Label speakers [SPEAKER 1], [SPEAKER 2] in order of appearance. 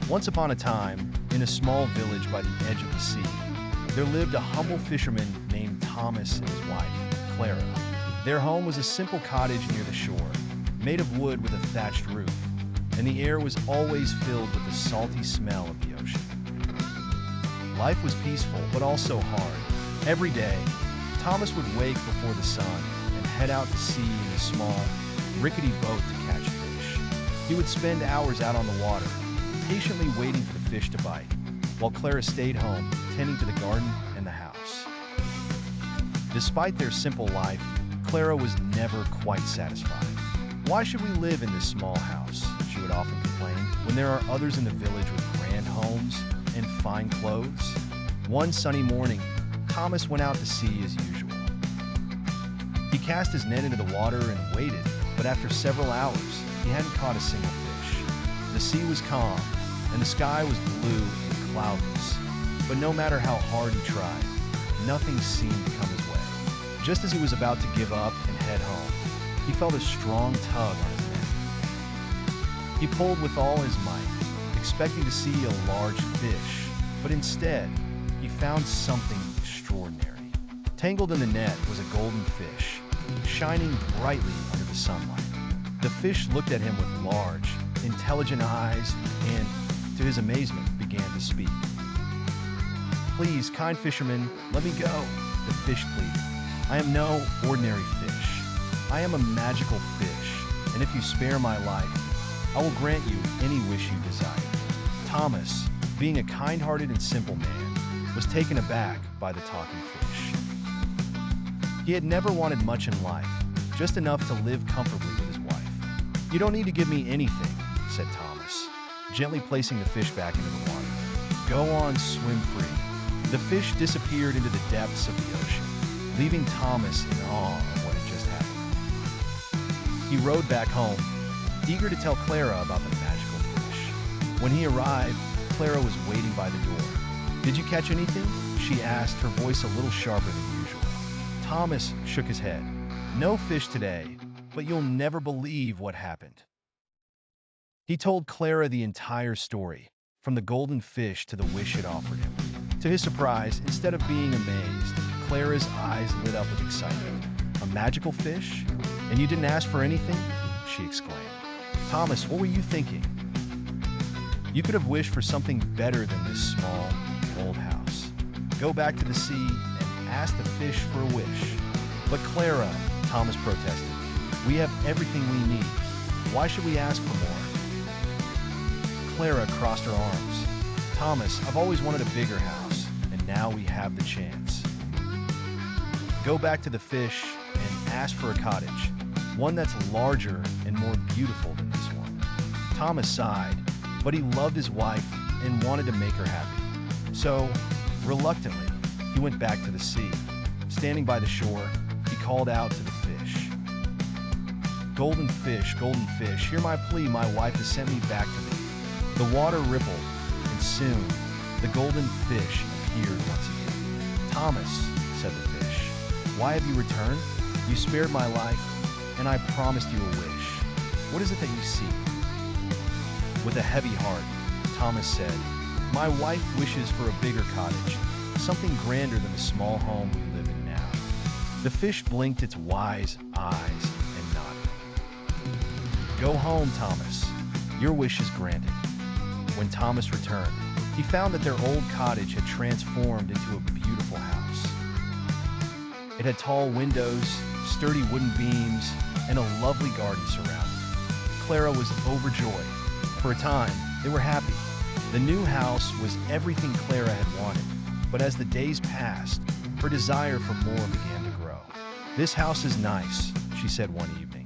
[SPEAKER 1] Once upon a time, in a small village by the edge of the sea, there lived a humble fisherman named Thomas and his wife, Clara. Their home was a simple cottage near the shore, made of wood with a thatched roof, and the air was always filled with the salty smell of the ocean. Life was peaceful, but also hard. Every day, Thomas would wake before the sun and head out to sea in a small, rickety boat to catch fish. He would spend hours out on the water, patiently waiting for the fish to bite, while Clara stayed home, tending to the garden and the house. Despite their simple life, Clara was never quite satisfied. "Why should we live in this small house?" she would often complain, "when there are others in the village with grand homes and fine clothes?" One sunny morning, Thomas went out to sea as usual. He cast his net into the water and waited, but after several hours, he hadn't caught a single fish. The sea was calm, and the sky was blue and cloudless, but no matter how hard he tried, nothing seemed to come his way. Just as he was about to give up and head home, he felt a strong tug on his net. He pulled with all his might, expecting to see a large fish, but instead, he found something extraordinary. Tangled in the net was a golden fish, shining brightly under the sunlight. The fish looked at him with large, intelligent eyes and, to his amazement, began to speak. "Please, kind fisherman, let me go," the fish pleaded. "I am no ordinary fish. I am a magical fish, and if you spare my life, I will grant you any wish you desire." Thomas, being a kind-hearted and simple man, was taken aback by the talking fish. He had never wanted much in life, just enough to live comfortably with his wife. "You don't need to give me anything," said Thomas, gently placing the fish back into the water. "Go on, swim free." The fish disappeared into the depths of the ocean, leaving Thomas in awe of what had just happened. He rowed back home, eager to tell Clara about the magical fish. When he arrived, Clara was waiting by the door. "Did you catch anything?" she asked, her voice a little sharper than usual. Thomas shook his head. "No fish today, but you'll never believe what happened." He told Clara the entire story, from the golden fish to the wish it offered him. To his surprise, instead of being amazed, Clara's eyes lit up with excitement. "A magical fish? And you didn't ask for anything?" she exclaimed. "Thomas, what were you thinking? You could have wished for something better than this small, old house. Go back to the sea and ask the fish for a wish." "But Clara," Thomas protested, "we have everything we need. Why should we ask for more?" Clara crossed her arms. "Thomas, I've always wanted a bigger house, and now we have the chance. Go back to the fish and ask for a cottage, one that's larger and more beautiful than this one." Thomas sighed, but he loved his wife and wanted to make her happy. So, reluctantly, he went back to the sea. Standing by the shore, he called out to the fish. Golden fish, hear my plea, my wife has sent me back to thee." The water rippled, and soon, the golden fish appeared once again. "Thomas," said the fish, "why have you returned? You spared my life, and I promised you a wish. What is it that you seek?" With a heavy heart, Thomas said, "My wife wishes for a bigger cottage, something grander than the small home we live in now." The fish blinked its wise eyes and nodded. "Go home, Thomas. Your wish is granted." When Thomas returned, he found that their old cottage had transformed into a beautiful house. It had tall windows, sturdy wooden beams, and a lovely garden surrounding it. Clara was overjoyed. For a time, they were happy. The new house was everything Clara had wanted, but as the days passed, her desire for more began to grow. "This house is nice," she said one evening,